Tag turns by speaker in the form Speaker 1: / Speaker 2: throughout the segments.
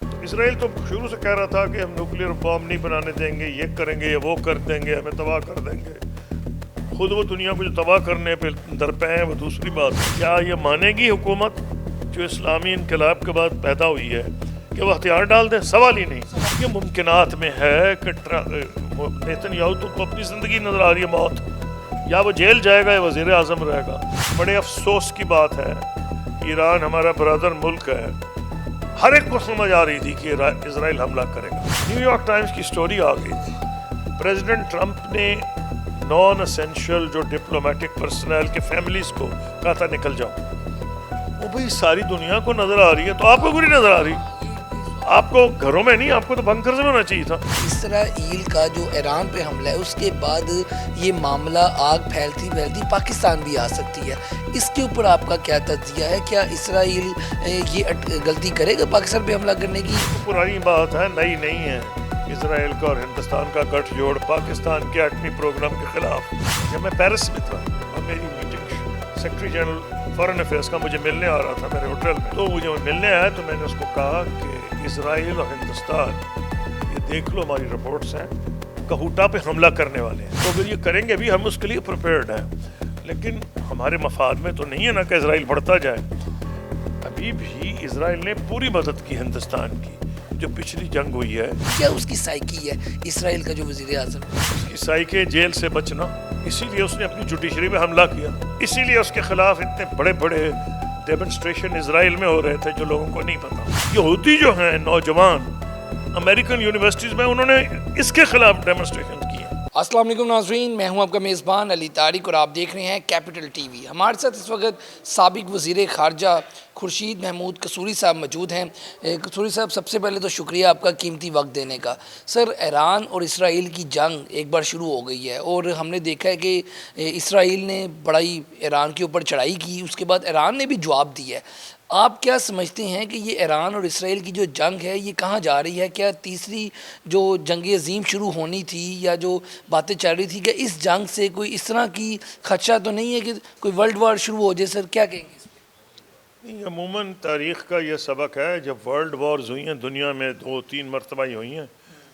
Speaker 1: اسرائیل تو شروع سے کہہ رہا تھا کہ ہم نیوکلیئر بام نہیں بنانے دیں گے، یہ کریں گے یا وہ کر دیں گے، ہمیں تباہ کر دیں گے. خود وہ دنیا کو جو تباہ کرنے پہ درپے ہیں وہ دوسری بات. کیا یہ مانے گی حکومت جو اسلامی انقلاب کے بعد پیدا ہوئی ہے کہ وہ ہتھیار ڈال دیں؟ سوال ہی نہیں. یہ ممکنات میں ہے کہ نیتن یاہو تو اپنی زندگی نظر آ رہی ہے موت، یا وہ جیل جائے گا یا وزیر اعظم رہے گا. بڑے افسوس کی بات ہے، ایران ہمارا برادر ملک ہے، ہر ایک کو سمجھ آ رہی تھی کہ اسرائیل حملہ کرے گا. نیو یارک ٹائمز کی سٹوری آ گئی تھی، پریزیڈنٹ ٹرمپ نے نان اسینشل جو ڈپلومیٹک پرسنل کے فیملیز کو کہا تھا نکل جاؤ. وہ بھئی ساری دنیا کو نظر آ رہی ہے تو آپ کو بری نظر آ رہی؟ آپ کو گھروں میں نہیں، آپ کو تو بنکرز میں ہونا چاہیے تھا.
Speaker 2: اسرائیل کا جو ایران پہ حملہ ہے اس کے بعد یہ معاملہ آگ پھیلتی پاکستان بھی آ سکتی ہے. اس کے اوپر آپ کا کیا تجزیہ ہے؟ کیا اسرائیل یہ غلطی کرے گا پاکستان پہ حملہ کرنے کی؟
Speaker 1: پرانی بات ہے، نئی نہیں ہے. اسرائیل کا اور ہندوستان کا گٹھ جوڑ پاکستان کے ایٹمی پروگرام کے خلاف. جب میں پیرس میں تھا اور میری meeting secretary general foreign affairs کا مجھے ملنے آ رہا تھا میرے ہوٹل میں، تو مجھے ملنے آیا تو میں نے اس کو کہا کہ اسرائیل اور ہندوستان یہ دیکھ لو ہماری رپورٹس ہیں، کہوٹا پہ حملہ کرنے والے ہیں. تو اگر یہ کریں گے بھی ہم اس کے لیے پریپیئرڈ ہیں، لیکن ہمارے مفاد میں تو نہیں ہے نا کہ اسرائیل بڑھتا جائے. ابھی بھی اسرائیل نے پوری مدد کی ہندوستان کی جو پچھلی جنگ ہوئی ہے.
Speaker 2: کیا اس کی سائیکی ہے اسرائیل کا جو وزیر اعظم؟
Speaker 1: اس کی سائیکی جیل سے بچنا، اسی لیے اس نے اپنی جوڈیشری میں حملہ کیا، اسی لیے اس کے خلاف اتنے بڑے بڑے ڈیمنسٹریشن اسرائیل میں ہو رہے تھے جو لوگوں کو نہیں پتا. یہودی جو ہیں نوجوان امریکن یونیورسٹیز میں، انہوں نے اس کے خلاف ڈیمنسٹریشن کی.
Speaker 2: السلام علیکم ناظرین، میں ہوں آپ کا میزبان علی طارق اور آپ دیکھ رہے ہیں کیپٹل ٹی وی. ہمارے ساتھ اس وقت سابق وزیر خارجہ خورشید محمود قصوری صاحب موجود ہیں. قصوری صاحب، سب سے پہلے تو شکریہ آپ کا قیمتی وقت دینے کا. سر، ایران اور اسرائیل کی جنگ ایک بار شروع ہو گئی ہے اور ہم نے دیکھا ہے کہ اسرائیل نے بڑائی ایران کے اوپر چڑھائی کی، اس کے بعد ایران نے بھی جواب دیا ہے. آپ کیا سمجھتے ہیں کہ یہ ایران اور اسرائیل کی جو جنگ ہے یہ کہاں جا رہی ہے؟ کیا تیسری جو جنگ عظیم شروع ہونی تھی یا جو باتیں چل رہی تھی، کہ اس جنگ سے کوئی اس طرح کی خدشہ تو نہیں ہے کہ کوئی ورلڈ وار شروع ہو جائے؟ سر، کیا کہیں گے اس پہ؟
Speaker 1: نہیں، عموماً تاریخ کا یہ سبق ہے، جب ورلڈ وارز ہوئی ہیں دنیا میں 2-3 مرتبہ ہی ہوئی ہیں،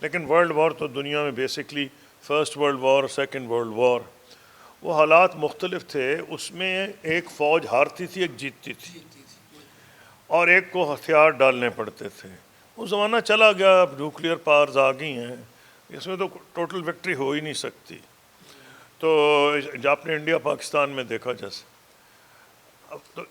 Speaker 1: لیکن ورلڈ وار تو دنیا میں basically first world war, second world war, وہ حالات مختلف تھے. اس میں ایک فوج ہارتی تھی، ایک جیتتی تھی، اور ایک کو ہتھیار ڈالنے پڑتے تھے. وہ زمانہ چلا گیا، اب نیوکلیئر پاورز آ گئی ہیں، اس میں تو ٹوٹل وکٹری ہو ہی نہیں سکتی. تو آپ نے انڈیا پاکستان میں دیکھا جیسے،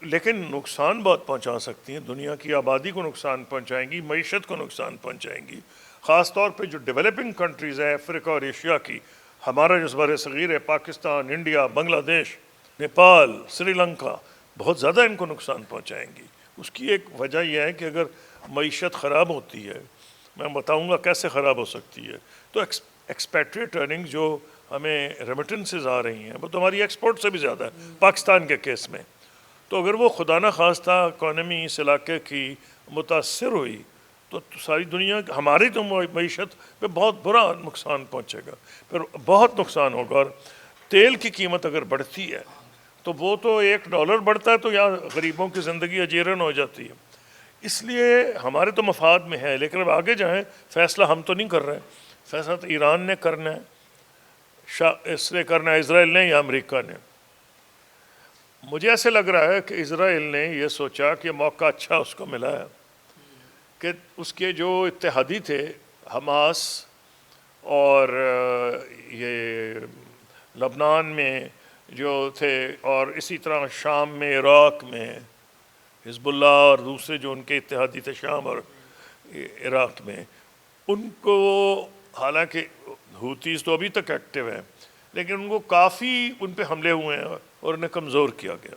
Speaker 1: لیکن نقصان بہت پہنچا سکتی ہیں، دنیا کی آبادی کو نقصان پہنچائیں گی، معیشت کو نقصان پہنچائیں گی. خاص طور پہ جو ڈیولپنگ کنٹریز ہیں افریقہ اور ایشیا کی، ہمارا جو بر صغیر ہے، پاکستان، انڈیا، بنگلہ دیش، نیپال، سری لنکا، بہت زیادہ ان کو نقصان پہنچائیں گی. اس کی ایک وجہ یہ ہے کہ اگر معیشت خراب ہوتی ہے، میں بتاؤں گا کیسے خراب ہو سکتی ہے. تو ایکسپیٹریٹ ارننگ جو ہمیں ریمیٹنسز آ رہی ہیں وہ تو ہماری ایکسپورٹ سے بھی زیادہ ہے پاکستان کے کیس میں. تو اگر وہ خدا نخواستہ اکانومی اس علاقے کی متاثر ہوئی تو ساری دنیا، ہماری تو معیشت پہ بہت برا نقصان پہنچے گا، پھر بہت نقصان ہوگا. اور تیل کی قیمت اگر بڑھتی ہے تو وہ تو $1 بڑھتا ہے تو یہاں غریبوں کی زندگی اجیرن ہو جاتی ہے. اس لیے ہمارے تو مفاد میں ہے، لیکن اب آگے جائیں، فیصلہ ہم تو نہیں کر رہے، فیصلہ تو ایران نے کرنا ہے، اس نے کرنا ہے اسرائیل نے یا امریکہ نے. مجھے ایسے لگ رہا ہے کہ اسرائیل نے یہ سوچا کہ موقع اچھا اس کو ملا ہے کہ اس کے جو اتحادی تھے حماس اور یہ لبنان میں جو تھے، اور اسی طرح شام میں، عراق میں حزب اللہ اور دوسرے جو ان کے اتحادی تھے شام اور عراق میں، ان کو حالانکہ ہوتیز تو ابھی تک ایکٹیو ہیں، لیکن ان کو کافی ان پہ حملے ہوئے ہیں اور انہیں کمزور کیا گیا.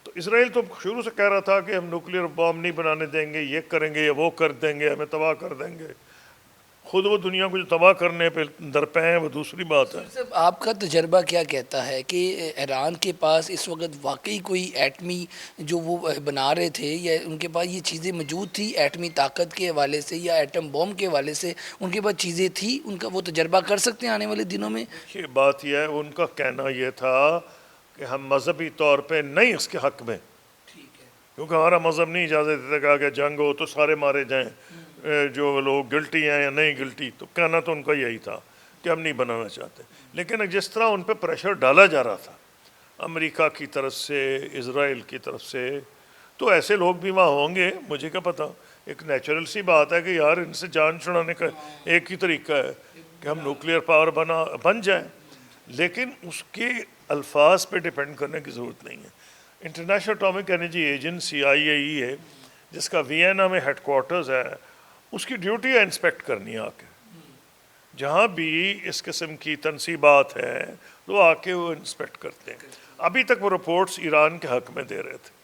Speaker 1: تو اسرائیل تو شروع سے کہہ رہا تھا کہ ہم نیوکلیئر بام نہیں بنانے دیں گے، یہ کریں گے یا وہ کر دیں گے، ہمیں تباہ کر دیں گے. خود وہ دنیا کو جو تباہ کرنے پہ درپے ہیں وہ دوسری بات ہے.
Speaker 2: آپ کا تجربہ کیا کہتا ہے کہ ایران کے پاس اس وقت واقعی کوئی ایٹمی جو وہ بنا رہے تھے، یا ان کے پاس یہ چیزیں موجود تھی ایٹمی طاقت کے حوالے سے یا ایٹم بم کے حوالے سے، ان کے پاس چیزیں تھیں، ان کا وہ تجربہ کر سکتے ہیں آنے والے دنوں میں؟
Speaker 1: یہ بات یہ ہے، ان کا کہنا یہ تھا کہ ہم مذہبی طور پہ نہیں اس کے حق میں،
Speaker 2: ٹھیک ہے،
Speaker 1: کیونکہ ہمارا مذہب نہیں اجازت دیتا کہ اگر جنگ ہو تو سارے مارے جائیں، جو لوگ گلٹی ہیں یا نہیں گلٹی، تو کہنا تو ان کا یہی تھا کہ ہم نہیں بنانا چاہتے. لیکن جس طرح ان پہ پریشر ڈالا جا رہا تھا امریکہ کی طرف سے، اسرائیل کی طرف سے، تو ایسے لوگ بھی وہاں ہوں گے، مجھے کیا پتا. ایک نیچرل سی بات ہے کہ یار ان سے جان چھڑانے کا ایک ہی طریقہ ہے کہ ہم نیوکلیئر پاور بن جائیں، لیکن اس کے الفاظ پہ ڈیپینڈ کرنے کی ضرورت نہیں ہے. International atomic energy agency IAEA ہے، جس کا وینا میں ہیڈ کوارٹرز ہے، اس کی ڈیوٹی ہے انسپیکٹ کرنی آ کے. جہاں بھی اس قسم کی تنصیبات ہیں تو آ کے وہ انسپیکٹ کرتے ہیں. ابھی تک وہ رپورٹس ایران کے حق میں دے رہے تھے،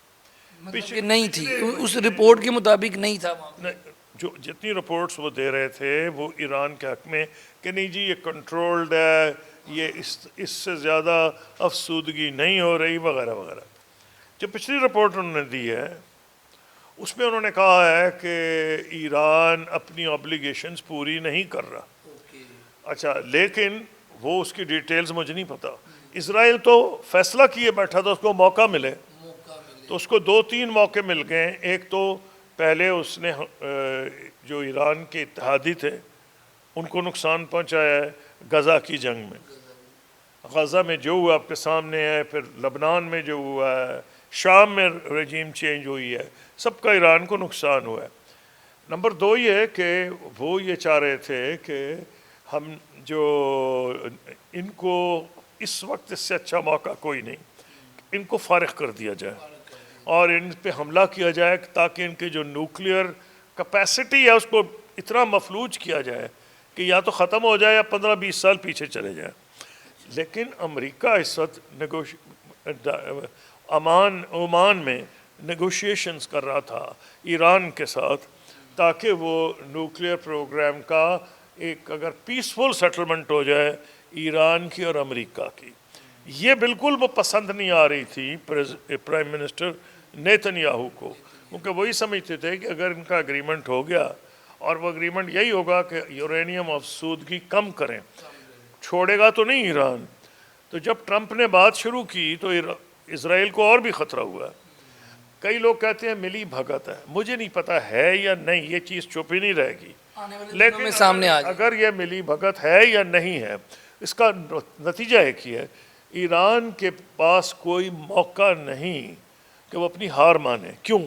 Speaker 2: کہ نہیں تھی، اس رپورٹ کے مطابق نہیں تھا وہاں.
Speaker 1: جو جتنی رپورٹس وہ دے رہے تھے وہ ایران کے حق میں کہ نہیں جی یہ کنٹرولڈ ہے، یہ اس سے زیادہ افسودگی نہیں ہو رہی وغیرہ وغیرہ. جو پچھلی رپورٹ انہوں نے دی ہے اس میں انہوں نے کہا ہے کہ ایران اپنی آبلیگیشنز پوری نہیں کر رہا. اچھا، لیکن وہ اس کی ڈیٹیلز مجھے نہیں پتا. اسرائیل تو فیصلہ کیے بیٹھا تھا اس کو موقع ملے، تو اس کو 2-3 موقع مل گئے. ایک تو پہلے اس نے جو ایران کے اتحادی تھے ان کو نقصان پہنچایا ہے غزہ کی جنگ میں. غزہ میں جو ہوا آپ کے سامنے ہے، پھر لبنان میں جو ہوا ہے، شام میں رجیم چینج ہوئی ہے، سب کا ایران کو نقصان ہوا ہے. نمبر 2 یہ ہے کہ وہ یہ چاہ رہے تھے کہ ہم جو ان کو اس وقت اس سے اچھا موقع کوئی نہیں، ان کو فارغ کر دیا جائے اور ان پہ حملہ کیا جائے تاکہ ان کے جو نیوکلیئر کیپیسٹی ہے اس کو اتنا مفلوج کیا جائے کہ یا تو ختم ہو جائے یا 15-20 سال پیچھے چلے جائیں. لیکن امریکہ اس وقت عمان میں نیگوشیشنز کر رہا تھا ایران کے ساتھ تاکہ وہ نیوکلیئر پروگرام کا ایک اگر پیسفل سیٹلمنٹ ہو جائے ایران کی اور امریکہ کی. یہ بالکل وہ پسند نہیں آ رہی تھی پرائم منسٹر نیتن یاہو کو، کیونکہ وہی سمجھتے تھے کہ اگر ان کا اگریمنٹ ہو گیا اور وہ اگریمنٹ یہی ہوگا کہ یورینیم افسودگی کم کریں، چھوڑے گا تو نہیں ایران. تو جب ٹرمپ نے بات شروع کی تو اسرائیل کو اور بھی خطرہ ہوا. کئی لوگ کہتے ہیں ملی بھگت ہے، مجھے نہیں پتا ہے یا نہیں، یہ چیز چھپی نہیں رہے گی. لیکن
Speaker 2: سامنے
Speaker 1: اگر یہ ملی بھگت ہے یا نہیں ہے، اس کا نتیجہ ایک ہی ہے، ایران کے پاس کوئی موقع نہیں کہ وہ اپنی ہار مانے. کیوں؟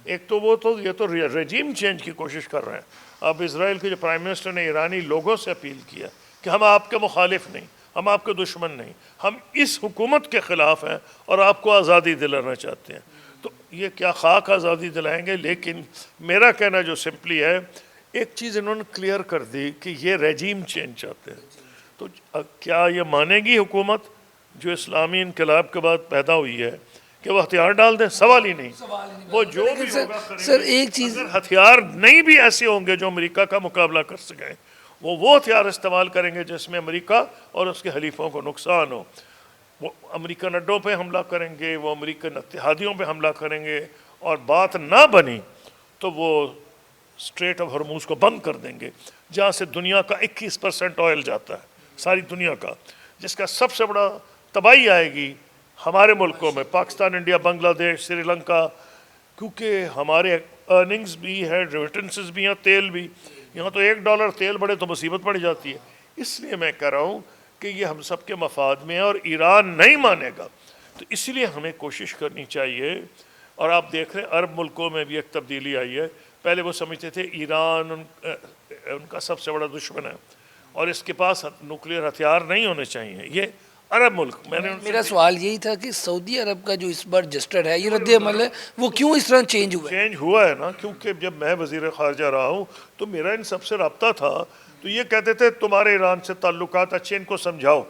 Speaker 1: ایک تو وہ تو یہ تو رجیم چینج کی کوشش کر رہے ہیں. اب اسرائیل کے جو پرائم منسٹر نے ایرانی لوگوں سے اپیل کیا کہ ہم آپ کے مخالف نہیں، ہم آپ کے دشمن نہیں، ہم اس حکومت کے خلاف ہیں اور آپ کو آزادی دلانا چاہتے ہیں. تو یہ کیا خاک آزادی دلائیں گے. لیکن میرا کہنا جو سمپلی ہے، ایک چیز انہوں نے کلیئر کر دی کہ یہ رجیم چینج چاہتے ہیں. تو کیا یہ مانے گی حکومت جو اسلامی انقلاب کے بعد پیدا ہوئی ہے کہ وہ ہتھیار ڈال دیں؟ سوال ہی نہیں. وہ جو بھی ہوگا
Speaker 2: سر ایک چیز،
Speaker 1: اگر ہتھیار نہیں بھی ایسے ہوں گے جو امریکہ کا مقابلہ کر سکیں، وہ ہتھیار استعمال کریں گے جس میں امریکہ اور اس کے حلیفوں کو نقصان ہو. وہ امریکن اڈوں پہ حملہ کریں گے، وہ امریکن اتحادیوں پہ حملہ کریں گے، اور بات نہ بنی تو وہ اسٹریٹ آف ہرموز کو بند کر دیں گے، جہاں سے دنیا کا 21% آئل جاتا ہے، ساری دنیا کا، جس کا سب سے بڑا تباہی آئے گی ہمارے ملکوں میں، پاکستان، انڈیا، بنگلہ دیش، سری لنکا، کیونکہ ہمارے ارننگز بھی ہے، ریمیٹنسز بھی ہیں، تیل بھی. یہاں تو $1 تیل بڑھے تو مصیبت پڑ جاتی ہے. اس لیے میں کہہ رہا ہوں کہ یہ ہم سب کے مفاد میں ہے اور ایران نہیں مانے گا. تو اس لیے ہمیں کوشش کرنی چاہیے. اور آپ دیکھ رہے ہیں عرب ملکوں میں بھی ایک تبدیلی آئی ہے. پہلے وہ سمجھتے تھے ایران ان کا سب سے بڑا دشمن ہے اور اس کے پاس نیوکلیئر ہتھیار نہیں ہونے چاہیے. یہ عرب ملک،
Speaker 2: میرا سوال یہی تھا کہ سعودی عرب کا جو اس بار جسٹر ہے، یہ رد عمل ہے، وہ کیوں اس طرح چینج ہوا ہے؟
Speaker 1: چینج ہوا ہے نا، کیونکہ جب میں وزیر خارجہ رہا ہوں تو میرا ان سب سے رابطہ تھا. تو یہ کہتے تھے تمہارے ایران سے تعلقات اچھے، ان کو سمجھاؤ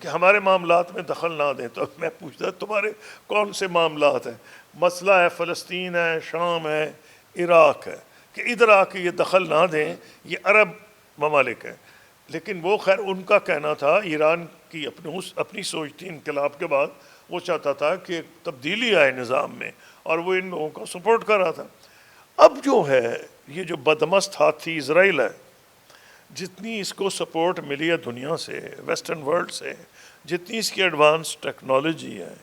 Speaker 1: کہ ہمارے معاملات میں دخل نہ دیں. تو میں پوچھتا تمہارے کون سے معاملات ہیں؟ مسئلہ ہے فلسطین ہے، شام ہے، عراق ہے، کہ ادھر آ کے یہ دخل نہ دیں. یہ عرب ممالک ہیں. لیکن وہ خیر ان کا کہنا تھا، ایران کی اپنی سوچ تھی انقلاب کے بعد، وہ چاہتا تھا کہ ایک تبدیلی آئے نظام میں اور وہ ان لوگوں کو سپورٹ کر رہا تھا. اب جو ہے یہ جو بدمست ہاتھی اسرائیل ہے، جتنی اس کو سپورٹ ملی ہے دنیا سے، ویسٹرن ورلڈ سے، جتنی اس کی ایڈوانس ٹیکنالوجی ہے،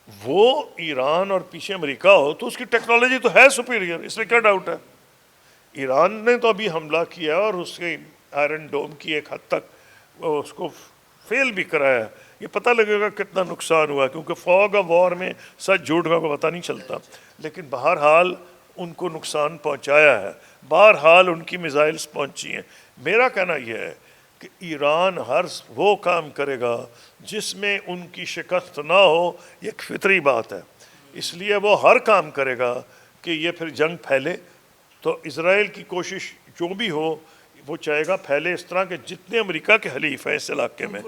Speaker 1: وہ ایران اور پیچھے امریکہ ہو تو اس کی ٹیکنالوجی تو ہے سپیریئر، اس میں کیا ڈاؤٹ ہے؟ ایران نے تو ابھی حملہ کیا اور اس کے آئرن ڈوم کی ایک حد تک اس کو فیل بھی کرایا ہے. یہ پتہ لگے گا کتنا نقصان ہوا، کیونکہ فوگ آف وار میں سچ جھوٹ کا پتہ نہیں چلتا. لیکن بہرحال ان کو نقصان پہنچایا ہے، بہرحال ان کی میزائلز پہنچی ہیں. میرا کہنا یہ ہے کہ ایران ہر وہ کام کرے گا جس میں ان کی شکست نہ ہو، یہ ایک فطری بات ہے. اس لیے وہ ہر کام کرے گا کہ یہ پھر جنگ پھیلے. تو اسرائیل کی کوشش جو بھی ہو وہ چاہے گا پھیلے اس طرح کہ جتنے امریکہ کے حلیف ہیں اس علاقے میں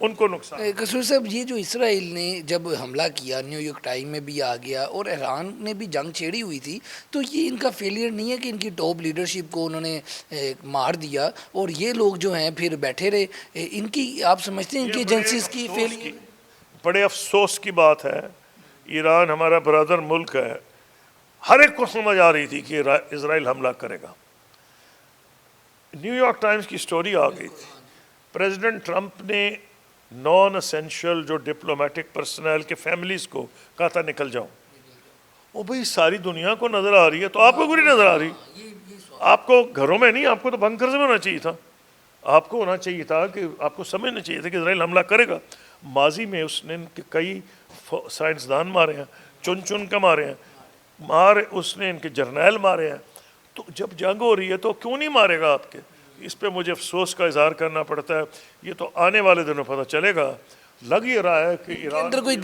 Speaker 1: ان کو نقصان.
Speaker 2: قصوری صاحب، یہ جو اسرائیل نے جب حملہ کیا، نیو یارک ٹائم میں بھی آ گیا اور ایران نے بھی جنگ چھیڑی ہوئی تھی، تو یہ ان کا فیلئر نہیں ہے کہ ان کی ٹاپ لیڈرشپ کو انہوں نے مار دیا اور یہ لوگ جو ہیں پھر بیٹھے رہے؟ ان کی آپ سمجھتے ہیں ان کی ایجنسیز کی فیلئر؟
Speaker 1: بڑے افسوس کی بات ہے. ایران ہمارا برادر ملک ہے، ہر ایک کو سمجھ آ رہی تھی کہ اسرائیل حملہ کرے گا. نیو یارک ٹائمز کی سٹوری آ گئی تھی. پریزیڈنٹ ٹرمپ نے نان اسینشل جو ڈپلومیٹک پرسنل کے فیملیز کو کہا تھا نکل جاؤ. وہ بھئی ساری دنیا کو نظر آ رہی ہے تو آپ کو کیوں نہیں نظر آ رہی؟ آپ کو گھروں میں نہیں، آپ کو تو بنکرز میں ہونا چاہیے تھا. آپ کو ہونا چاہیے تھا کہ آپ کو سمجھنا چاہیے تھا کہ اسرائیل حملہ کرے گا. ماضی میں اس نے کئی سائنسدان مارے ہیں، چن چن کے مارے ہیں، اس نے ان کے جرنیل مارے ہیں. تو جب جنگ ہو رہی ہے تو کیوں نہیں مارے گا آپ کے؟ اس پہ مجھے افسوس کا اظہار کرنا پڑتا ہے. یہ تو آنے والے دنوں پتہ چلے گا. لگ یہ رہا ہے کہ ایران
Speaker 2: اندر کوئی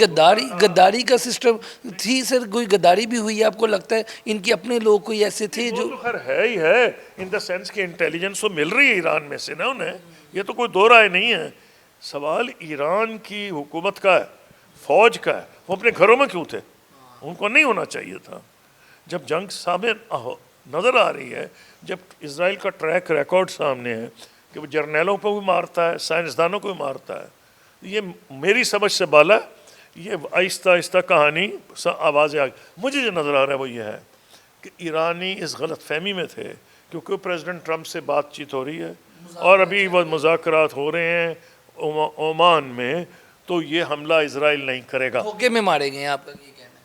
Speaker 2: غداری کا سسٹم تھی سر؟ کوئی غداری بھی ہوئی ہے آپ کو لگتا ہے؟ ان کے اپنے لوگ کوئی ایسے تھے
Speaker 1: وہ
Speaker 2: جو
Speaker 1: تو خیر ہے ہی ہے، ان دا سینس کہ انٹیلیجنس تو مل رہی ہے ایران میں سے نا انہیں، یہ تو کوئی دو رائے نہیں ہے. سوال ایران کی حکومت کا ہے، فوج کا ہے. وہ اپنے گھروں میں کیوں تھے؟ ان کو نہیں ہونا چاہیے تھا. جب جنگ سامنے نظر آ رہی ہے، جب اسرائیل کا ٹریک ریکارڈ سامنے ہے کہ وہ جرنیلوں پہ بھی مارتا ہے، سائنسدانوں کو بھی مارتا ہے، یہ میری سمجھ سے بالا. یہ آہستہ آہستہ کہانی آوازیں آ گئی. مجھے جو نظر آ رہا ہے وہ یہ ہے کہ ایرانی اس غلط فہمی میں تھے، کیونکہ پریزیڈنٹ ٹرمپ سے بات چیت ہو رہی ہے اور ابھی وہ مذاکرات ہو رہے ہیں عمان میں، تو یہ حملہ اسرائیل نہیں کرے گا.
Speaker 2: دھوکے میں مارے گئے ہیں، آپ کا یہ کہنا ہے؟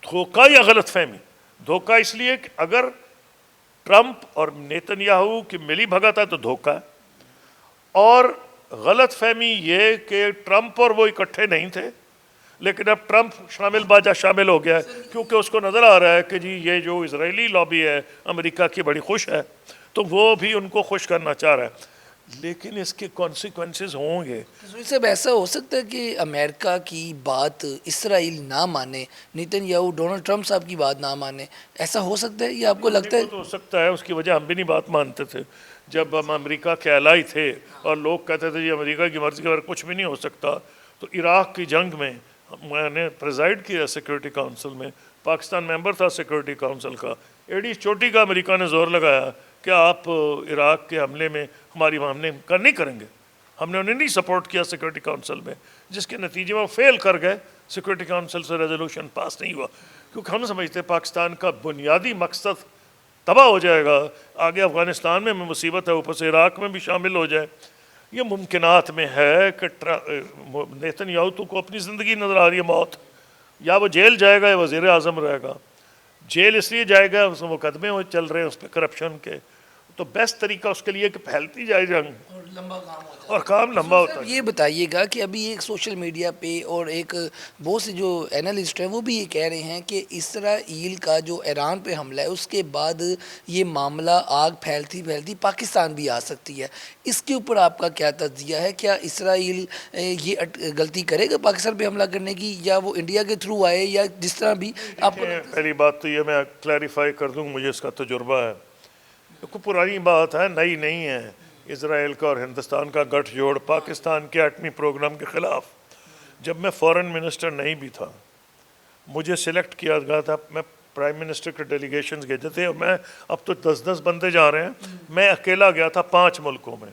Speaker 1: دھوکہ یا غلط فہمی؟ دھوکہ اس لیے کہ اگر ٹرمپ اور نیتن یاہو کی ملی بھگت ہے تو دھوکہ ہے، اور غلط فہمی یہ کہ ٹرمپ اور وہ اکٹھے نہیں تھے، لیکن اب ٹرمپ شامل ہو گیا ہے کیونکہ اس کو نظر آ رہا ہے کہ جی یہ جو اسرائیلی لابی ہے امریکہ کی بڑی خوش ہے، تو وہ بھی ان کو خوش کرنا چاہ رہا ہے. لیکن اس کے کانسیکوینسز ہوں گے.
Speaker 2: صاحب ایسا ہو سکتا ہے کہ امریکہ کی بات اسرائیل نہ مانے، نیتن یاہو ڈونلڈ ٹرمپ صاحب کی بات نہ مانے؟ ایسا ہو سکتا ہے یہ آپ کو لگتا ہے؟
Speaker 1: تو ہو سکتا ہے. اس کی وجہ ہم بھی نہیں بات مانتے تھے جب ہم امریکہ کے الائی تھے اور لوگ کہتے تھے جی امریکہ کی مرضی کے بغیر کچھ بھی نہیں ہو سکتا. تو عراق کی جنگ میں میں نے پریزائڈ کیا سیکورٹی کونسل میں، پاکستان ممبر تھا سیکورٹی کونسل کا. ایڈی چوٹی کا امریکہ نے زور لگایا کہ آپ عراق کے حملے میں ہم نہیں کریں گے. ہم نے انہیں نہیں سپورٹ کیا سیکورٹی کونسل میں، جس کے نتیجے میں وہ فیل کر گئے. سیکورٹی کونسل سے ریزولوشن پاس نہیں ہوا کیونکہ ہم سمجھتے پاکستان کا بنیادی مقصد تباہ ہو جائے گا. آگے افغانستان میں مصیبت ہے، اوپر سے عراق میں بھی شامل ہو جائے. یہ ممکنات میں ہے کہ نیتن یاہو کو اپنی زندگی نظر آ رہی ہے موت، یا وہ جیل جائے گا یا وزیر اعظم رہے گا. جیل اس لیے جائے گا اس میں مقدمے چل رہے ہیں اس پہ کرپشن کے، تو بیسٹ طریقہ اس کے لیے کہ پھیلتی جائے جنگ اور کام لمبا ہوتا ہے.
Speaker 2: یہ بتائیے گا کہ ابھی ایک سوشل میڈیا پہ اور ایک بہت سے جو اینالسٹ ہیں وہ بھی یہ کہہ رہے ہیں کہ اسرائیل کا جو ایران پہ حملہ ہے اس کے بعد یہ معاملہ آگ پھیلتی پھیلتی پاکستان بھی آ سکتی ہے. اس کے اوپر آپ کا کیا تجزیہ ہے؟ کیا اسرائیل یہ غلطی کرے گا پاکستان پہ حملہ کرنے کی، یا وہ انڈیا کے تھرو آئے، یا جس طرح بھی آپ کو؟
Speaker 1: پہلی بات تو یہ میں کلیریفائی کر دوں، مجھے اس کا تجربہ ہے. کوئی پرانی بات ہے، نئی نہیں ہے. اسرائیل کا اور ہندوستان کا گٹھ جوڑ پاکستان کے ایٹمی پروگرام کے خلاف. جب میں فورن منسٹر نہیں بھی تھا، مجھے سلیکٹ کیا گیا تھا، میں پرائم منسٹر کے ڈیلیگیشنز گئے تھے، اور میں اب تو 10 بندے جا رہے ہیں. میں اکیلا گیا تھا 5 ملکوں میں،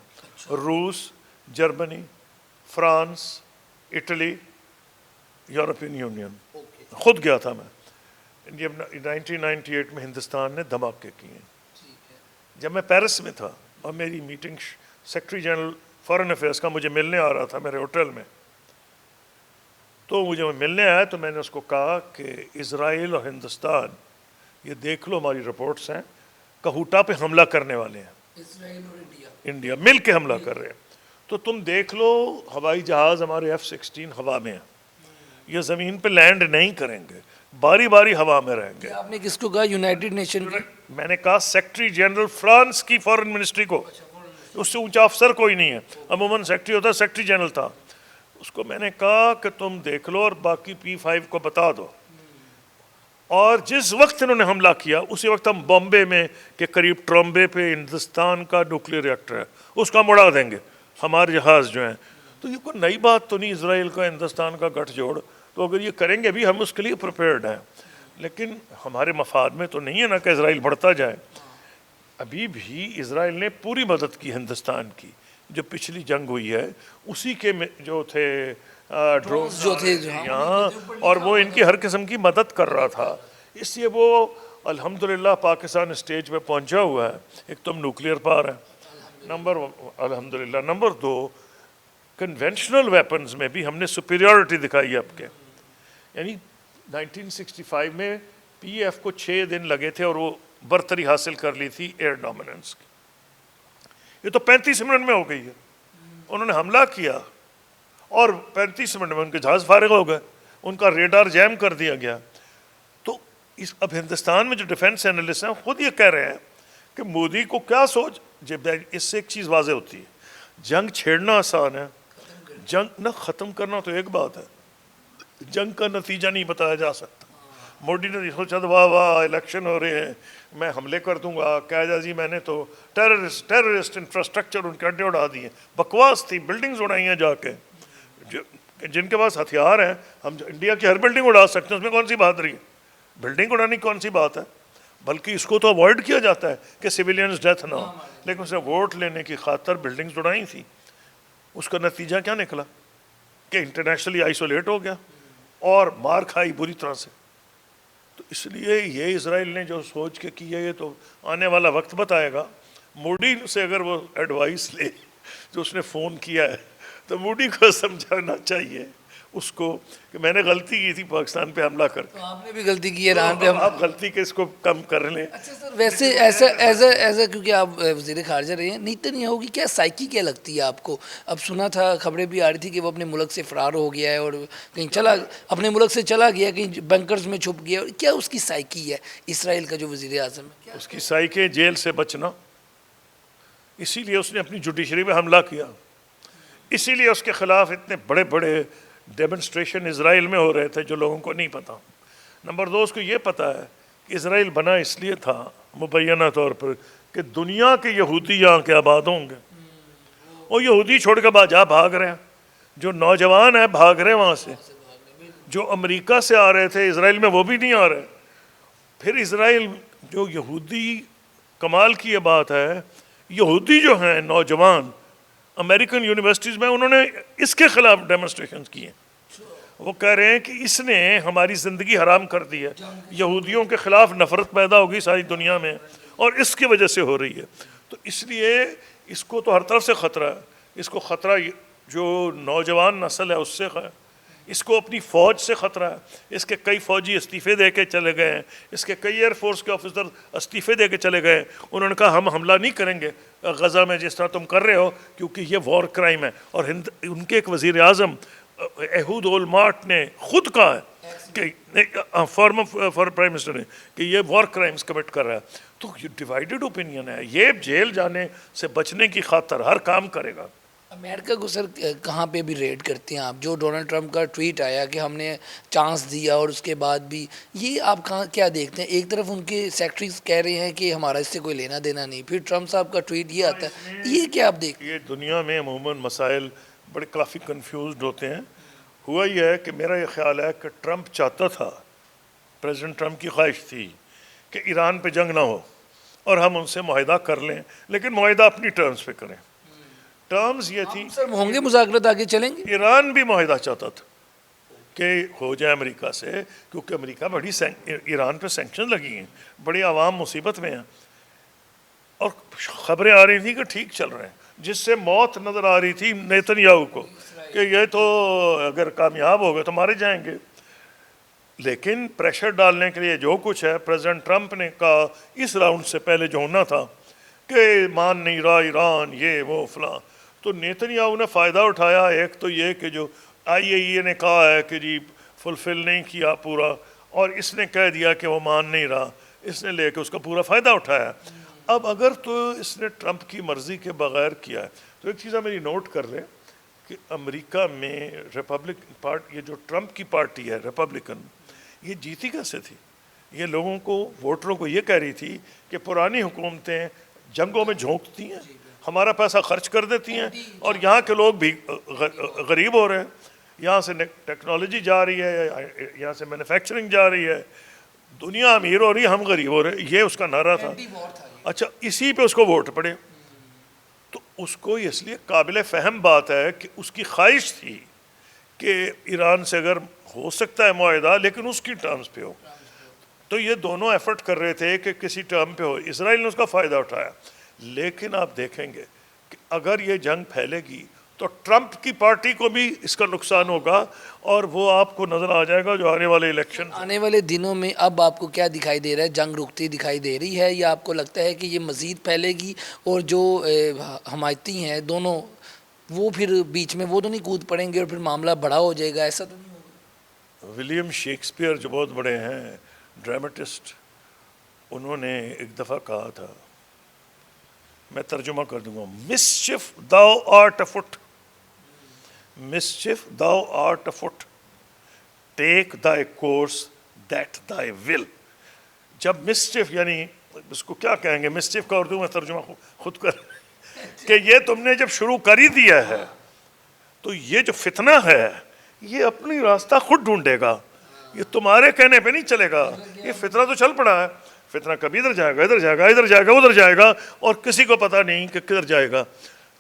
Speaker 1: روس، Germany, France, Italy, European union. خود گیا تھا میں. جب 1998 میں ہندوستان نے دھماکے کیے، جب میں پیرس میں تھا اور میری meeting secretary general foreign affairs کا مجھے ملنے آ رہا تھا میرے ہوٹل میں، تو مجھے ملنے آیا تو میں نے اس کو کہا کہ اسرائیل اور ہندوستان یہ دیکھ لو ہماری رپورٹس ہیں کہوٹا پہ حملہ کرنے والے ہیں،
Speaker 2: اسرائیل اور انڈیا
Speaker 1: انڈیا مل کے حملہ کر رہے ہیں، تو تم دیکھ لو ہوائی جہاز ہمارے F-16 ہوا میں ہیں، یہ زمین پہ لینڈ نہیں کریں گے، باری باری ہوا میں رہیں گے۔
Speaker 2: آپ نے کس کو کہا؟ یونائٹڈ نیشن کی؟
Speaker 1: میں نے کہا سیکٹری جنرل فرانس کی فارن منسٹری کو، اس سے اونچا افسر کوئی نہیں ہے، عموماً سیکٹری ہوتا ہے، سیکٹری جنرل تھا، اس کو میں نے کہا کہ تم دیکھ لو اور باقی P5 کو بتا دو، اور جس وقت انہوں نے حملہ کیا اسی وقت ہم بامبے میں کے قریب ٹرمبے پہ ہندوستان کا نیوکلیئر ریئیکٹر ہے اس کا ہم اڑا دیں گے ہمارے جہاز جو ہیں۔ تو یہ کوئی نئی بات تو نہیں اسرائیل کا ہندوستان کا گٹھ جوڑ، تو اگر یہ کریں گے بھی ہم اس کے لیے پریپیئرڈ ہیں، لیکن ہمارے مفاد میں تو نہیں ہے نا کہ اسرائیل بڑھتا جائے۔ ابھی بھی اسرائیل نے پوری مدد کی ہندوستان کی، جو پچھلی جنگ ہوئی ہے اسی کے جو تھے ڈرونز
Speaker 2: جو تھے
Speaker 1: یہاں، اور وہ ان کی ہر قسم کی مدد کر رہا تھا، اس لیے وہ الحمدللہ پاکستان اسٹیج پہ پہنچا ہوا ہے۔ ایک تم نیوکلیئر پار ہے نمبر الحمدللہ، نمبر 2 کنونشنل ویپنز میں بھی ہم نے سپیریورٹی دکھائی اب کے، یعنی 1965 میں PF کو 6 دن لگے تھے اور وہ برتری حاصل کر لی تھی ایئر ڈومیننس کی، یہ تو 35 منٹ میں ہو گئی ہے۔ انہوں نے حملہ کیا اور 35 منٹ میں ان کے جہاز فارغ ہو گئے، ان کا ریڈار جیم کر دیا گیا۔ تو اب ہندوستان میں جو ڈیفنس اینالسٹ ہیں خود یہ کہہ رہے ہیں کہ مودی کو کیا سوچ، جب اس سے ایک چیز واضح ہوتی ہے، جنگ چھیڑنا آسان ہے، جنگ نہ ختم کرنا تو ایک بات ہے، جنگ کا نتیجہ نہیں بتایا جا سکتا۔ مودی نے سوچا تو واہ واہ الیکشن ہو رہے ہیں میں حملے کر دوں گا، کہا جا جی میں نے تو ٹیررسٹ انفراسٹرکچر ان کے اڈے اڑا دیے، بکواس تھی، بلڈنگز اڑائی ہیں جا کے، جن کے پاس ہتھیار ہیں، ہم انڈیا کی ہر بلڈنگ اڑا سکتے ہیں، اس میں کون سی بات رہی ہے، بلڈنگ اڑانی کون سی بات ہے، بلکہ اس کو تو اوائڈ کیا جاتا ہے کہ سویلینز ڈیتھ نہ ہو، لیکن اسے ووٹ لینے کی خاطر بلڈنگز اڑائی تھی، اس کا نتیجہ کیا نکلا کہ انٹرنیشنلی آئسولیٹ ہو گیا اور مار کھائی بری طرح سے۔ تو اس لیے یہ اسرائیل نے جو سوچ کے کیا یہ تو آنے والا وقت بتائے گا۔ موڈی سے اگر وہ ایڈوائس لے جو اس نے فون کیا ہے تو موڈی کو سمجھانا چاہیے اس کو کہ میں نے غلطی کی تھی پاکستان پہ حملہ کر کے،
Speaker 2: آپ نے بھی غلطی کی ہے ایران پہ
Speaker 1: آپ غلطی کے اس کو کم کر لیں۔
Speaker 2: اچھا سر، ویسے ایسا کیونکہ آپ وزیر خارجہ رہے ہیں، نیتن یاہو کی کیا سائیکی کیا لگتی ہے آپ کو؟ اب سنا تھا، خبریں بھی آ رہی تھی کہ وہ اپنے ملک سے فرار ہو گیا ہے اور کہیں اپنے ملک سے چلا گیا، کہیں بنکرز میں چھپ گیا، کیا اس کی سائیکی ہے اسرائیل کا جو وزیر اعظم ہے؟
Speaker 1: اس کی سائیکی جیل سے بچنا، اسی لیے اس نے اپنی جوڈیشری پہ حملہ کیا، اسی لیے اس کے خلاف اتنے بڑے بڑے ڈیمنسٹریشن اسرائیل میں ہو رہے تھے جو لوگوں کو نہیں پتا۔ نمبر 2 اس کو یہ پتا ہے کہ اسرائیل بنا اس لیے تھا مبینہ طور پر کہ دنیا کے یہودی یہاں کے آباد ہوں گے، وہ یہودی چھوڑ کے بھاگ رہے ہیں، جو نوجوان ہیں بھاگ رہے ہیں وہاں سے، جو امریکہ سے آ رہے تھے اسرائیل میں وہ بھی نہیں آ رہے۔ پھر اسرائیل جو یہودی، کمال کی یہ بات ہے، یہودی جو ہیں نوجوان امریکن یونیورسٹیز میں انہوں نے اس کے خلاف ڈیمونسٹریشنز کی ہیں، وہ کہہ رہے ہیں کہ اس نے ہماری زندگی حرام کر دی ہے، یہودیوں کے خلاف نفرت پیدا ہوگی ساری دنیا میں اور اس کی وجہ سے ہو رہی ہے۔ تو اس لیے اس کو تو ہر طرف سے خطرہ ہے، اس کو خطرہ جو نوجوان نسل ہے اس سے ہے، اس کو اپنی فوج سے خطرہ ہے، اس کے کئی فوجی استعفے دے کے چلے گئے ہیں، اس کے کئی ایئر فورس کے آفیسر استعفے دے کے چلے گئے ہیں، انہوں نے کہا ہم حملہ نہیں کریں گے غزہ میں جس طرح تم کر رہے ہو کیونکہ یہ وار کرائم ہے۔ اور ان کے ایک وزیر اعظم ایہود اولمارٹ نے خود کہا ہے کہ فارمر پرائم منسٹر نے کہ یہ وار کرائمز کمٹ کر رہا ہے۔ تو یہ ڈیوائیڈڈ اوپینین ہے، یہ جیل جانے سے بچنے کی خاطر ہر کام کرے گا۔
Speaker 2: امریکہ کو سر کہاں پہ بھی ریڈ کرتے ہیں آپ؟ جو ڈونلڈ ٹرمپ کا ٹویٹ آیا کہ ہم نے چانس دیا اور اس کے بعد بھی، یہ آپ کیا دیکھتے ہیں؟ ایک طرف ان کے سیکٹریز کہہ رہے ہیں کہ ہمارا اس سے کوئی لینا دینا نہیں، پھر ٹرمپ صاحب کا ٹویٹ یہ آتا ہے، یہ کیا آپ دیکھتے ہیں؟
Speaker 1: یہ دنیا میں عموماً مسائل بڑے کافی کنفیوزڈ ہوتے ہیں۔ ہوا یہ ہے کہ میرا یہ خیال ہے کہ ٹرمپ چاہتا تھا، پریزیڈنٹ ٹرمپ کی خواہش تھی کہ ایران پہ جنگ نہ ہو اور ہم ان سے معاہدہ کر لیں، لیکن معاہدہ اپنی ٹرمز پہ کریں۔ ٹرمز یہ تھی،
Speaker 2: سر ہوں گے مذاکرات آگے چلیں گے؟
Speaker 1: ایران بھی معاہدہ چاہتا تھا کہ ہو جائے امریکہ سے، کیونکہ امریکہ بڑی ایران پہ سینکشن لگی ہیں، بڑی عوام مصیبت میں ہیں، اور خبریں آ رہی تھیں کہ ٹھیک چل رہے ہیں، جس سے موت نظر آ رہی تھی نیتن یاہو کو کہ یہ تو اگر کامیاب ہو گئے تو مارے جائیں گے. لیکن پریشر ڈالنے کے لیے جو کچھ ہے پریزیڈنٹ ٹرمپ نے کہا اس راؤنڈ سے پہلے جو ہونا تھا کہ مان نہیں رہا ایران یہ وہ فلاں, تو نیتنیاہو نے فائدہ اٹھایا. ایک تو یہ کہ جو IAEA نے کہا ہے کہ جی فلفل نہیں کیا پورا, اور اس نے کہہ دیا کہ وہ مان نہیں رہا, اس نے لے کے اس کا پورا فائدہ اٹھایا. اب اگر تو اس نے ٹرمپ کی مرضی کے بغیر کیا ہے تو ایک چیز میری نوٹ کر لیں کہ امریکہ میں ریپبلکن پارٹی, یہ جو ٹرمپ کی پارٹی ہے ریپبلکن, یہ جیتی کیسے تھی؟ یہ لوگوں کو, ووٹروں کو یہ کہہ رہی تھی کہ پرانی حکومتیں جنگوں میں جھونکتی ہیں, ہمارا پیسہ خرچ کر دیتی ہیں, اور یہاں کے لوگ بھی غریب ہو رہے ہیں. یہاں سے ٹیکنالوجی جا رہی ہے, یہاں سے مینوفیکچرنگ جا رہی ہے, دنیا امیر ہو رہی ہے, ہم غریب ہو رہے ہیں. یہ اس کا نعرہ تھا. اچھا, اسی پہ اس کو ووٹ پڑے. تو اس کو اس لیے قابل فہم بات ہے کہ اس کی خواہش تھی کہ ایران سے اگر ہو سکتا ہے معاہدہ لیکن اس کی ٹرمز پہ ہو. تو یہ دونوں ایفرٹ کر رہے تھے کہ کسی ٹرم پہ ہو. اسرائیل نے اس کا فائدہ اٹھایا. لیکن آپ دیکھیں گے کہ اگر یہ جنگ پھیلے گی تو ٹرمپ کی پارٹی کو بھی اس کا نقصان ہوگا, اور وہ آپ کو نظر آ جائے گا جو آنے والے الیکشن.
Speaker 2: آنے والے دنوں میں اب آپ کو کیا دکھائی دے رہا ہے؟ جنگ رکتی دکھائی دے رہی ہے یا آپ کو لگتا ہے کہ یہ مزید پھیلے گی اور جو حمایتی ہیں دونوں وہ پھر بیچ میں وہ تو نہیں کود پڑیں گے اور پھر معاملہ بڑا ہو جائے گا؟ ایسا تو نہیں ہوگا.
Speaker 1: ولیم شیکسپیئر جو بہت بڑے ہیں ڈرامٹسٹ, انہوں نے ایک دفعہ کہا تھا, میں ترجمہ کر دوں گا, mischief thou art afoot, mischief thou art afoot, take thy course that thy will. جب مسچف یعنی اس کو کیا کہیں گے, مسچف کا اردو میں ترجمہ خود کر, کہ یہ تم نے جب شروع کر ہی دیا ہے تو یہ جو فتنہ ہے یہ اپنی راستہ خود ڈھونڈے گا, یہ تمہارے کہنے پہ نہیں چلے گا. یہ فتنہ تو چل پڑا ہے, فتنہ کبھی ادھر جائے گا, ادھر جائے گا, ادھر جائے گا, ادھر جائے گا, اور کسی کو پتہ نہیں کہ کدھر جائے گا.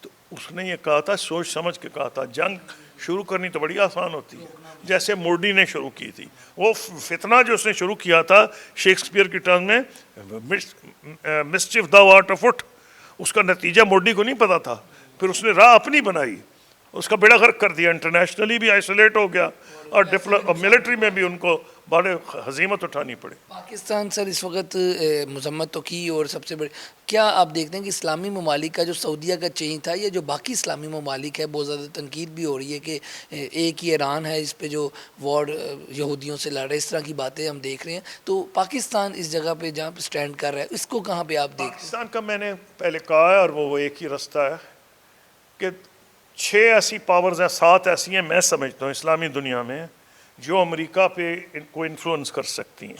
Speaker 1: تو اس نے یہ کہا تھا, سوچ سمجھ کے کہا تھا. جنگ شروع کرنی تو بڑی آسان ہوتی ہے, جیسے مورڈی نے شروع کی تھی. وہ فتنہ جو اس نے شروع کیا تھا شیکسپیئر کی ٹرم میں, مسچف thou art afoot, اس کا نتیجہ مورڈی کو نہیں پتا تھا. پھر اس نے راہ اپنی بنائی, اس کا بیڑا غرق کر دیا, انٹرنیشنلی بھی آئسولیٹ ہو گیا, اور ملٹری میں بھی ان کو بڑے ہزیمت اٹھانی پڑی.
Speaker 2: پاکستان سر اس وقت مذمت تو کی, اور سب سے بڑے کیا آپ دیکھتے ہیں کہ اسلامی ممالک کا جو سعودیہ کا چینج تھا یا جو باقی اسلامی ممالک ہے, بہت زیادہ تنقید بھی ہو رہی ہے کہ ایک ہی ایران ہے اس پہ جو وار یہودیوں سے لڑ رہے, اس طرح کی باتیں ہم دیکھ رہے ہیں. تو پاکستان اس جگہ پہ جہاں پہ سٹینڈ کر رہا ہے, اس کو کہاں پہ آپ دیکھ رہے ہیں؟
Speaker 1: پاکستان کا میں نے پہلے کہا ہے, اور وہ ایک ہی رستہ ہے کہ 6 ایسی پاورز ہیں, 7 ایسی ہیں میں سمجھتا ہوں اسلامی دنیا میں جو امریکہ پہ ان کو انفلوئنس کر سکتی ہیں.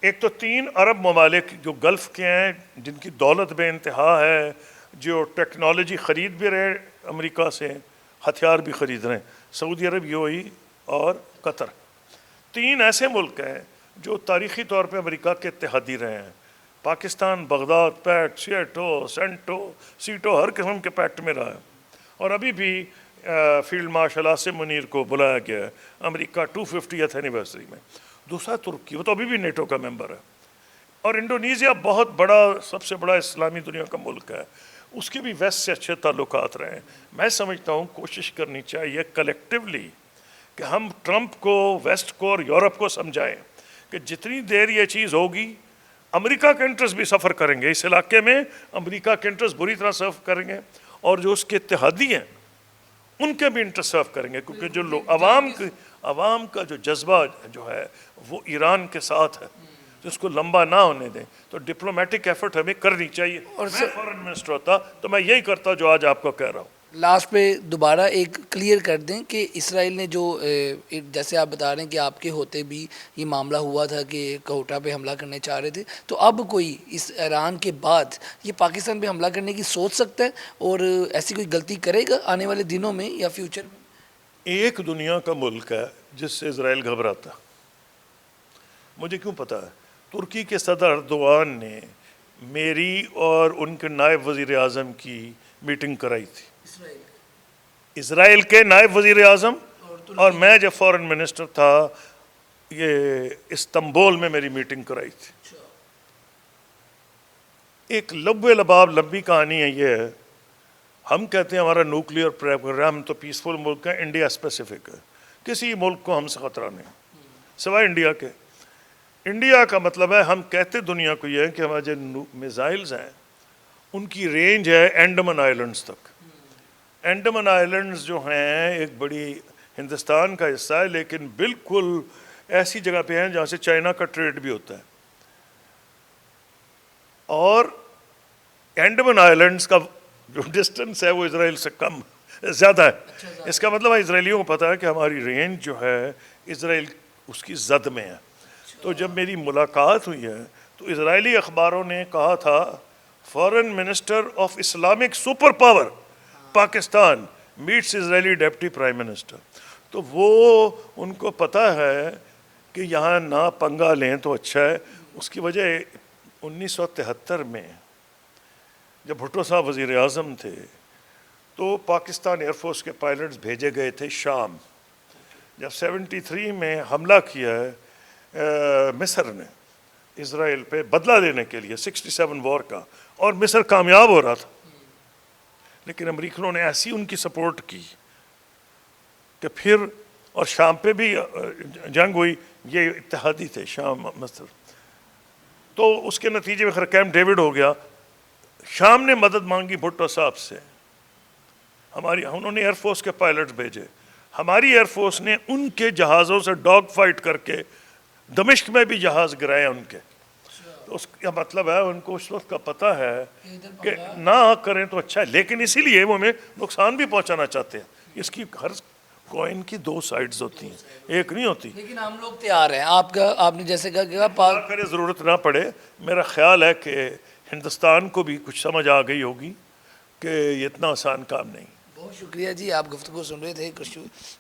Speaker 1: ایک تو 3 عرب ممالک جو گلف کے ہیں, جن کی دولت بے انتہا ہے, جو ٹیکنالوجی خرید بھی رہے امریکہ سے, ہتھیار بھی خرید رہے ہیں, سعودی عرب, UAE اور قطر. 3 ایسے ملک ہیں جو تاریخی طور پہ امریکہ کے اتحادی رہے ہیں. پاکستان بغداد پیکٹ, سیٹو ہر قسم کے پیکٹ میں رہا ہے, اور ابھی بھی فیلڈ مارشل عاصم منیر کو بلایا گیا ہے امریکہ 250th اینیورسری میں. دوسرا ترکی, وہ تو ابھی بھی نیٹو کا ممبر ہے. اور انڈونیزیا بہت بڑا, سب سے بڑا اسلامی دنیا کا ملک ہے, اس کے بھی ویسٹ سے اچھے تعلقات رہے ہیں. میں سمجھتا ہوں کوشش کرنی چاہیے کلیکٹیولی کہ ہم ٹرمپ کو, ویسٹ کو اور یورپ کو سمجھائیں کہ جتنی دیر یہ چیز ہوگی امریکہ کے انٹرسٹ بھی سفر کریں گے اس علاقے میں, امریکہ کے انٹرسٹ بری طرح سرف کریں گے, اور جو اس کے اتحادی ہیں ان کے بھی انٹرسٹ سرف کریں گے, کیونکہ جو لوگ عوام کا جو جذبہ جو ہے وہ ایران کے ساتھ ہے, تو اس کو لمبا نہ ہونے دیں. تو ڈپلومیٹک ایفرٹ ہمیں کرنی چاہیے. اور میں فورن منسٹر ہوتا تو میں یہی کرتا جو آج آپ کو کہہ رہا ہوں.
Speaker 2: لاسٹ پہ دوبارہ ایک کلیئر کر دیں کہ اسرائیل نے جو جیسے آپ بتا رہے ہیں کہ آپ کے ہوتے بھی یہ معاملہ ہوا تھا کہ کوٹا پہ حملہ کرنے چاہ رہے تھے, تو اب کوئی اس ایران کے بعد یہ پاکستان پہ حملہ کرنے کی سوچ سکتا ہے اور ایسی کوئی غلطی کرے گا آنے والے دنوں میں یا فیوچر میں؟
Speaker 1: ایک دنیا کا ملک ہے جس سے اسرائیل گھبراتا, مجھے کیوں پتا ہے. ترکی کے صدر اردوغان نے میری اور ان کے نائب وزیر اعظم کی میٹنگ کرائی تھی, اسرائیل کے نائب وزیر اعظم, اور میں جب فورن منسٹر تھا یہ استنبول میں میری میٹنگ کرائی تھی. ایک لبے لباب لمبی کہانی ہے یہ ہے ہم کہتے ہیں ہمارا نیوکلیئر پروگرام تو پیسفل ملک ہے، انڈیا اسپیسیفک ہے، کسی ملک کو ہم سے خطرہ نہیں سوائے انڈیا کے۔ انڈیا کا مطلب ہے ہم کہتے دنیا کو یہ ہے کہ ہمارے جو میزائلز ہیں ان کی رینج ہے انڈمان آئلینڈز تک۔ انڈمان آئلینڈز جو ہیں ایک بڑی ہندوستان کا حصہ ہے، لیکن بالکل ایسی جگہ پہ ہیں جہاں سے چائنا کا ٹریڈ بھی ہوتا ہے، اور انڈمان آئلینڈز کا جو ڈسٹنس ہے وہ اسرائیل سے کم زیادہ ہے۔ اس کا مطلب ہے اسرائیلیوں کو پتہ ہے کہ ہماری رینج جو ہے اسرائیل اس کی زد میں ہے۔ تو جب میری ملاقات ہوئی ہے تو اسرائیلی اخباروں نے کہا تھا foreign minister of Islamic super power Pakistan meets Israeli deputy prime minister, تو وہ ان کو پتہ ہے کہ یہاں نہ پنگا لیں تو اچھا ہے۔ اس کی وجہ 1973 میں جب بھٹو صاحب وزیر اعظم تھے تو پاکستان ایئر فورس کے پائلٹس بھیجے گئے تھے شام۔ جب 73 میں حملہ کیا ہے مصر نے اسرائیل پہ بدلہ لینے کے لیے 67 وار کا، اور مصر کامیاب ہو رہا تھا، لیکن امریکنوں نے ایسی ان کی سپورٹ کی کہ پھر، اور شام پہ بھی جنگ ہوئی، یہ اتحادی تھے شام مصر، تو اس کے نتیجے میں کیمپ ڈیوڈ ہو گیا۔ شام نے مدد مانگی بھٹو صاحب سے، انہوں نے ایئر فورس کے پائلٹس بھیجے، ہماری ایئر فورس نے ان کے جہازوں سے ڈاگ فائٹ کر کے دمشق میں بھی جہاز گرائے ان کے۔ تو اس کا مطلب ہے ان کو اس وقت کا پتہ ہے کہ نہ کریں تو اچھا ہے، لیکن اسی لیے وہ ہمیں نقصان بھی پہنچانا چاہتے ہیں۔ اس کی ہر کوئن کی دو سائڈز ہوتی ہیں، ایک نہیں ہوتی۔
Speaker 2: لیکن ہم لوگ تیار ہیں، آپ نے جیسے کہا کہ
Speaker 1: اللہ کرے ضرورت نہ پڑے، میرا خیال ہے کہ ہندوستان کو بھی کچھ سمجھ آ گئی ہوگی کہ یہ اتنا آسان کام نہیں۔
Speaker 2: بہت شکریہ جی، آپ گفتگو سن رہے تھے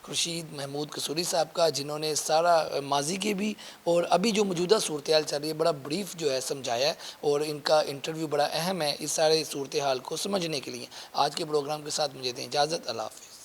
Speaker 2: خورشید محمود قصوری صاحب کا، جنہوں نے سارا ماضی کے بھی اور ابھی جو موجودہ صورتحال چل رہی ہے بڑا بریف جو ہے سمجھایا ہے، اور ان کا انٹرویو بڑا اہم ہے اس سارے صورتحال کو سمجھنے کے لیے۔ آج کے پروگرام کے ساتھ مجھے دیں اجازت، اللہ حافظ۔